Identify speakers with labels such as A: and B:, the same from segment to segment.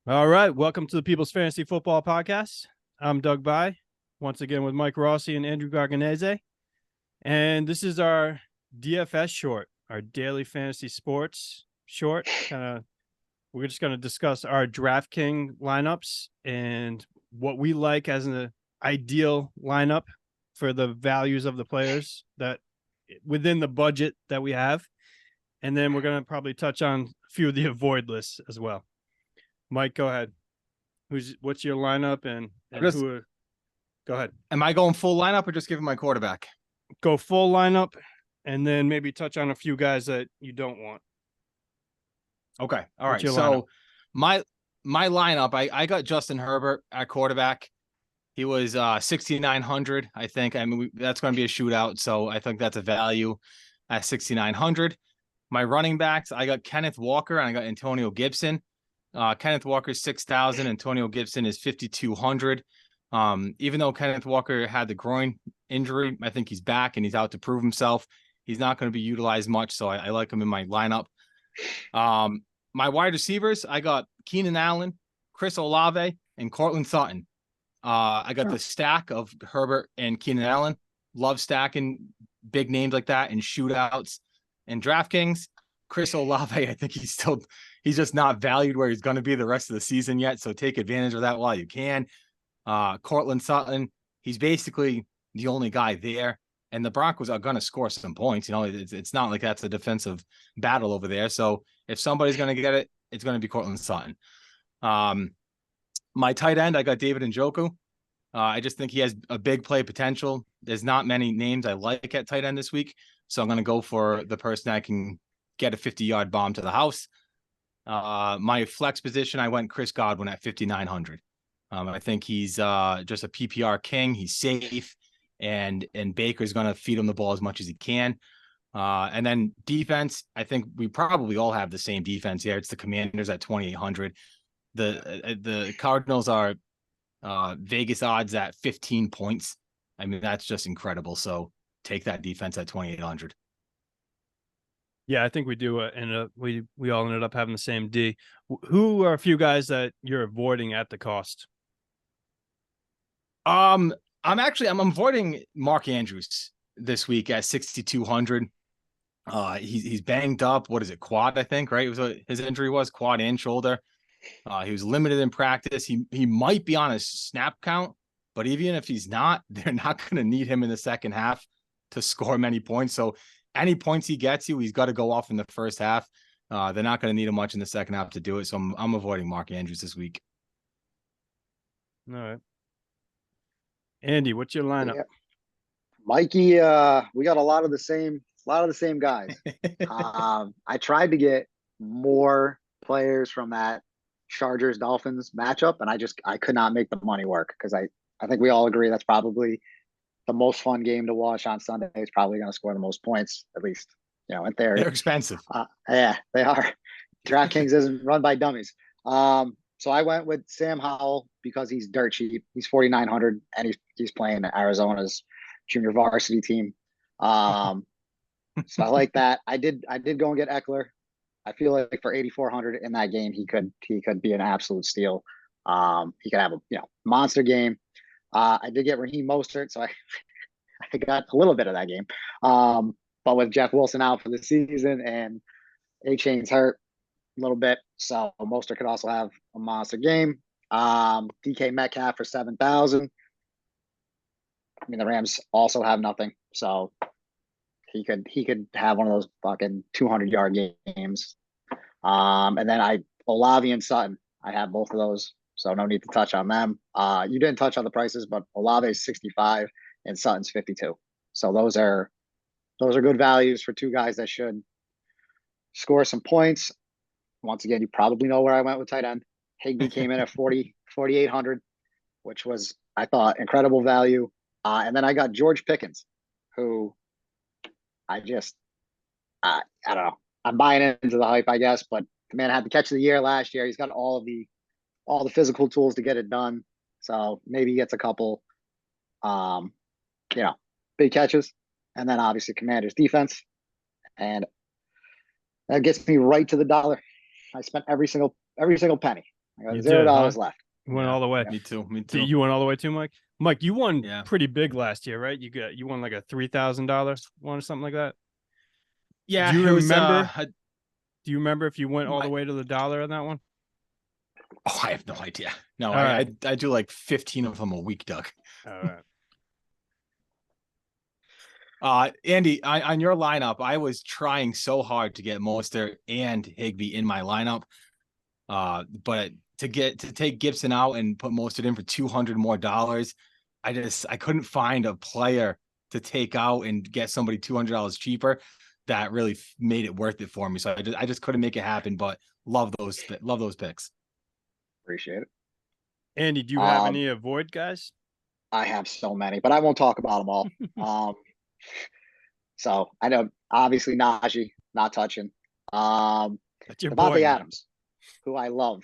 A: All right, welcome to the People's Fantasy Football Podcast. I'm Doug By, once again with Mike Rossi and Andrew Garganese. And this is our DFS short, our daily fantasy sports short. We're just going to discuss our DraftKings lineups and what we like as an ideal lineup for the values of the players that within the budget that we have. And then we're going to probably touch on a few of the avoid lists as well. Mike, go ahead. What's your lineup and who? Go ahead.
B: Am I going full lineup or just giving my quarterback?
A: Go full lineup, and then maybe touch on a few guys that you don't want.
B: Okay. All right. So
A: lineup?
B: my lineup, I got Justin Herbert at quarterback. He was 6,900, I think. I mean, that's going to be a shootout, so I think that's a value at 6,900. My running backs, I got Kenneth Walker and I got Antonio Gibson. Kenneth Walker is 6,000. Antonio Gibson is 5,200. Even though Kenneth Walker had the groin injury, I think he's back and he's out to prove himself. He's not going to be utilized much, so I like him in my lineup. My wide receivers, I got Keenan Allen, Chris Olave, and Cortland Sutton. I got the stack of Herbert and Keenan Allen. Love stacking big names like that in shootouts and DraftKings. Chris Olave, I think he's just not valued where he's going to be the rest of the season yet. So take advantage of that while you can. Cortland Sutton, he's basically the only guy there. And the Broncos are going to score some points. You know, it's not like that's a defensive battle over there. So if somebody's going to get it, it's going to be Cortland Sutton. My tight end, I got David Njoku. I just think he has a big play potential. There's not many names I like at tight end this week. So I'm going to go for the person that can get a 50-yard bomb to the house. My flex position, I went Chris Godwin at 5,900. I think he's just a PPR king. He's safe, and Baker's going to feed him the ball as much as he can. And then defense, I think we probably all have the same defense here. It's the Commanders at 2,800. The Cardinals are Vegas odds at 15 points. I mean, that's just incredible. So take that defense at 2,800.
A: Yeah, I think we do. We all ended up having the same D. Who are a few guys that you're avoiding at the cost?
B: I'm avoiding Mark Andrews this week at 6,200. He's banged up. What is it? Quad, I think, right? His injury was quad and shoulder. He was limited in practice. He might be on a snap count, but even if he's not, they're not going to need him in the second half to score many points. So any points he gets you, he's got to go off in the first half. They're not going to need him much in the second half to do it. So I'm avoiding Mark Andrews this week.
A: All right. Andy, what's your lineup?
C: Yeah. Mikey, we got a lot of the same guys. I tried to get more players from that Chargers Dolphins matchup, and I could not make the money work because I think we all agree that's probably the most fun game to watch on Sunday. It's probably going to score the most points, at least, in theory.
B: They're expensive.
C: Yeah, they are. DraftKings isn't run by dummies. So I went with Sam Howell because he's dirt cheap. He's 4,900 and he's playing Arizona's junior varsity team. So I like that. I did go and get Eckler. I feel like for 8,400 in that game, he could be an absolute steal. He could have a monster game. I did get Raheem Mostert, so I got a little bit of that game. But with Jeff Wilson out for the season and A-Chain's hurt a little bit, so Mostert could also have a monster game. DK Metcalf for 7,000. I mean, the Rams also have nothing, so he could have one of those fucking 200-yard games. And then Olave and Sutton, I have both of those, so no need to touch on them. You didn't touch on the prices, but Olave is 65 and Sutton's 52. So those are good values for two guys that should score some points. Once again, you probably know where I went with tight end. Higbee came in at 4,800, which was, I thought, incredible value. And then I got George Pickens, who I don't know. I'm buying into the hype, I guess, but the man had the catch of the year last year. He's got all the physical tools to get it done. So maybe he gets a couple, big catches. And then obviously Commanders defense. And that gets me right to the dollar. I spent every single penny. I got
A: You
C: $0
A: did, huh?
C: left.
A: You went
B: Yeah,
A: all the way.
C: Yeah.
B: Me too. Me
A: Did
B: too.
A: you went all the way too, Mike? Mike, you won
B: Yeah.
A: pretty big last year, right? You won like a $3,000 one or something like that.
B: Yeah.
A: Do you
B: It was,
A: remember? Do you remember if you went all the
B: my-
A: way to the dollar on that one?
B: oh, I have no idea. No,
A: All
B: I,
A: right.
B: I do like 15 of them a week, Doug.
A: All right.
B: Andy, on your lineup, I was trying so hard to get Mostert and Higbee in my lineup. But to take Gibson out and put Mostert in for $200 more, I couldn't find a player to take out and get somebody $200 cheaper that really made it worth it for me. So I just couldn't make it happen. But love those picks.
C: Appreciate it.
A: Andy, do you have any avoid guys?
C: I have so many, but I won't talk about them all. So I know obviously Najee, not touching.
A: That's your
C: Devontae
A: boy.
C: Adams, who I love.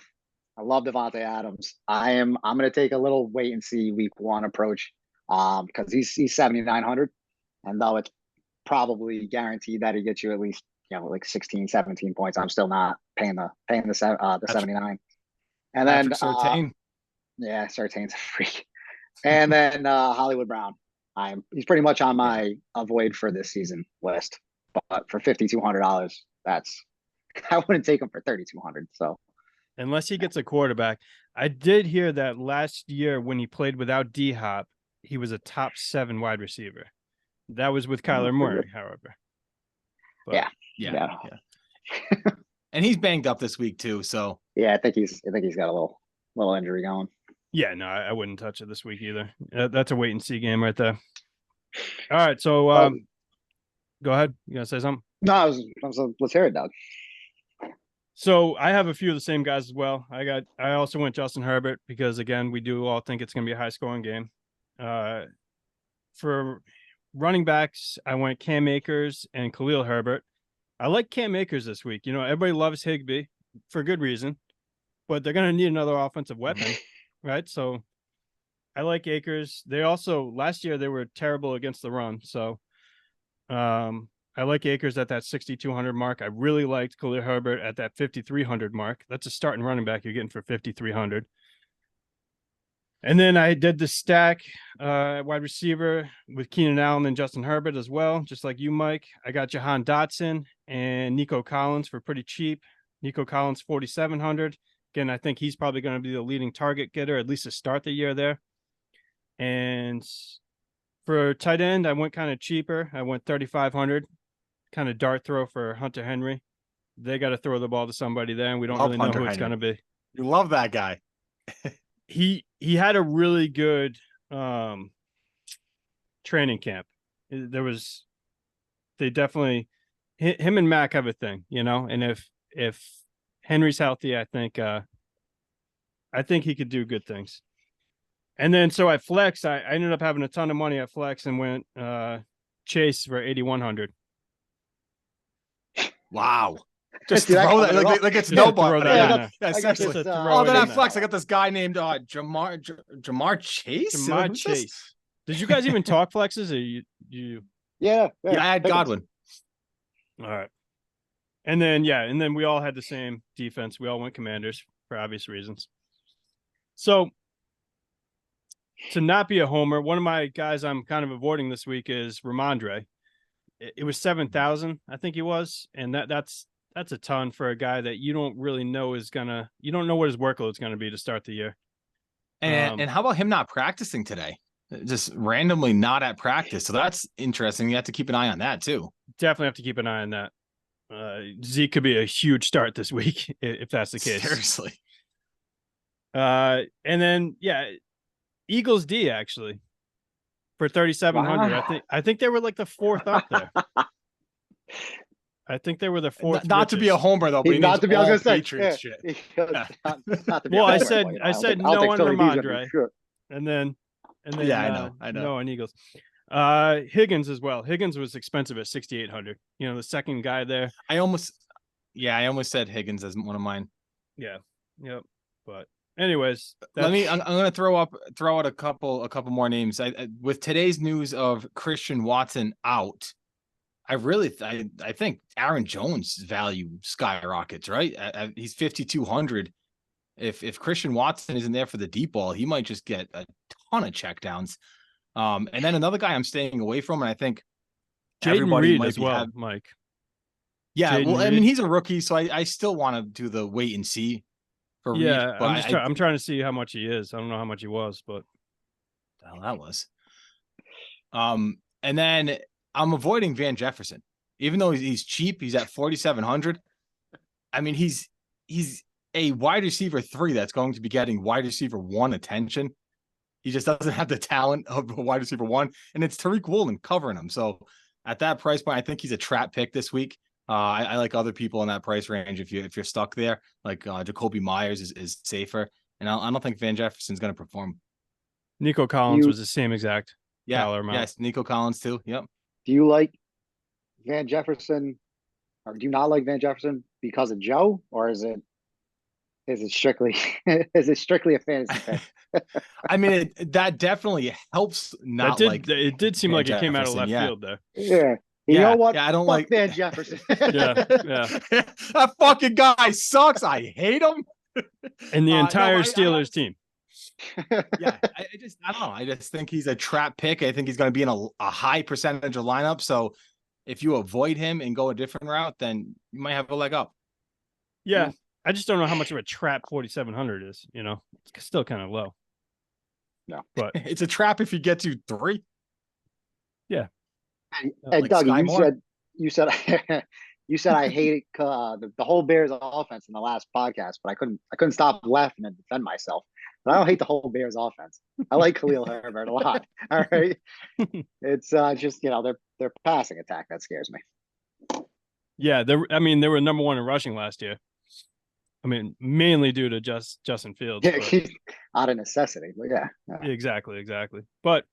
C: I love Devontae Adams. I'm gonna take a little wait and see week one approach. Because he's 7,900, and though it's probably guaranteed that he gets you at least, like 16, 17 points, I'm still not paying the 79. And then
B: Patrick Surtain.
C: yeah, Sartain's a freak. And then Hollywood Brown. He's pretty much on my avoid for this season list. But for $5,200, I wouldn't take him for 3,200. So
A: Unless he gets a quarterback. I did hear that last year when he played without D-Hop, he was a top 7 wide receiver. That was with Kyler Murray, however. But,
B: Yeah. And he's banged up this week too. So
C: yeah, I think he's got a little injury going.
A: yeah, no, I wouldn't touch it this week either. That's a wait and see game right there. All right, so go ahead. You gonna say something?
C: No, let's hear it, Doug.
A: So I have a few of the same guys as well. I also went Justin Herbert because again, we do all think it's gonna be a high scoring game. For running backs, I went Cam Akers and Khalil Herbert. I like Cam Akers this week. Everybody loves Higbee for good reason, but they're gonna need another offensive weapon, right? So I like Akers. They also last year they were terrible against the run, so I like Akers at that 6,200 mark. I really liked Khalil Herbert at that 5,300 mark. That's a starting running back you're getting for 5,300. And then I did the stack wide receiver with Keenan Allen and Justin Herbert as well, just like you, Mike. I got Jahan Dotson and Nico Collins for pretty cheap. Nico Collins 4,700. Again, I think he's probably going to be the leading target getter, at least to start the year there. And for tight end, I went kind of cheaper. I went 3,500, kind of dart throw for Hunter Henry. They got to throw the ball to somebody there, and we don't really know who it's going to be.
B: You love that guy.
A: He had a really good training camp. They definitely him and Mac have a thing, and if Henry's healthy, I think he could do good things. And then so I flexed. I ended up having a ton of money at flex and went Chase for 8,100.
B: Wow. Just throw that like it's nobody.
A: Seriously.
B: Oh, then I flex. I got this guy named Jamar Chase.
A: Jamar Chase. Did you guys even talk flexes, or you?
C: Yeah,
B: I had Godwin.
A: All right. And then we all had the same defense. We all went Commanders for obvious reasons. So to not be a homer, one of my guys I'm kind of avoiding this week is Ramondre. It was 7,000, I think he was, and that's a ton for a guy that you don't really know you don't know what his workload's going to be to start the year.
B: And how about him not practicing today? Just randomly not at practice. So that's interesting. You have to keep an eye on that too.
A: Definitely have to keep an eye on that. Zeke could be a huge start this week if that's the case.
B: Seriously.
A: And then Eagles D actually for 3,700.
C: Wow.
A: I think they were like the fourth up there. I think they were the fourth.
B: Not to be a homer though, but
C: not to be. I was gonna say
B: Patriots shit.
C: Not to be
A: well,
C: a
A: I
C: homer,
A: said
C: I'll
A: no
C: take
A: on
C: Philly.
A: Ramondre, and then
B: I know.
A: no on Eagles. Higgins as well. Higgins was expensive at 6,800. The second guy there.
B: I almost said Higgins as one of mine.
A: Yeah. Yep. But anyways,
B: I'm going to throw out a couple more names. With today's news of Christian Watson out, I think Aaron Jones' value skyrockets, right? He's 5,200. if Christian Watson isn't there for the deep ball, he might just get a ton of checkdowns. And then another guy I'm staying away from, and I think
A: Jaden
B: everybody
A: Reed
B: might
A: as
B: be
A: well,
B: having.
A: Mike.
B: Yeah,
A: Jaden
B: well, I
A: Reed.
B: mean, he's a rookie, so I still want to do the wait and see for Reed.
A: Yeah,
B: But
A: I'm trying to see how much he is. I don't know how much he was, but
B: the hell that was. And then I'm avoiding Van Jefferson, even though he's cheap. He's at 4,700. I mean, he's a wide receiver 3 that's going to be getting wide receiver 1 attention. He just doesn't have the talent of a wide receiver 1, and it's Tariq Woolen covering him. So at that price point, I think he's a trap pick this week. I like other people in that price range. If you're stuck there, like Jacoby Myers is safer, and I don't think Van Jefferson's going to perform.
A: Nico Collins was the same exact dollar amount.
B: Yes, Nico Collins too. Yep.
C: Do you like Van Jefferson, or do you not like Van Jefferson because of Joe, or is it strictly a fantasy pick?
B: I mean, that definitely helps. Not like
A: it did seem
B: Van
A: like it came out of
B: Jefferson,
A: left field there.
C: Yeah. You know what?
B: Yeah, I don't
C: Fuck
B: like
C: Van Jefferson.
A: Yeah.
B: That fucking guy sucks. I hate him.
A: And the entire
B: I
A: Steelers team.
B: Yeah, I don't know. I just think he's a trap pick. I think he's going to be in a high percentage of lineup. So if you avoid him and go a different route, then you might have a leg up.
A: Yeah. I just don't know how much of a trap 4,700 is, you know, it's still kind of low.
C: No,
A: but
B: it's a trap if you get to 3.
C: Yeah. And
B: Like
C: Dougie, you said you said I hated the whole Bears offense in the last podcast, but I couldn't stop laughing and defend myself. But I don't hate the whole Bears offense. I like Khalil Herbert a lot. All right, it's just their passing attack that scares me.
A: Yeah, they were number 1 in rushing last year. I mean, mainly due to Justin Fields.
C: Yeah, out of necessity, but yeah.
A: Exactly. But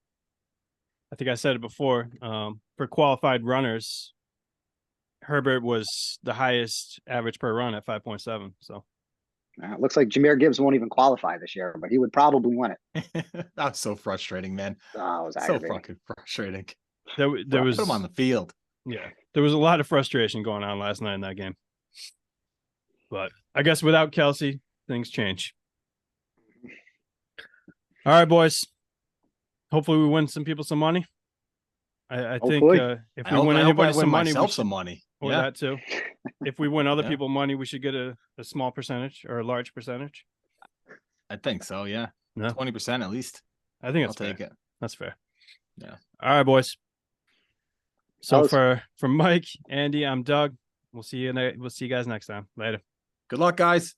A: I think I said it before. For qualified runners, Herbert was the highest average per run at 5.7. So
C: it looks like Jahmyr Gibbs won't even qualify this year, but he would probably win it.
B: That's so frustrating, man.
C: Oh, it was
B: so fucking frustrating.
A: There was
B: put him on the field.
A: Yeah, there was a lot of frustration going on last night in that game. But I guess without Kelsey, things change. All right, boys. Hopefully we win some people some money. I think if we win anybody some money,
B: some money.
A: Or that too. If we win other people money, we should get a small percentage or a large percentage.
B: I think so, yeah. 20% at least.
A: I think
B: I'll take it.
A: That's fair.
B: Yeah.
A: All right, boys. So for Mike, Andy, I'm Doug. We'll see you guys next time. Later.
B: Good luck, guys.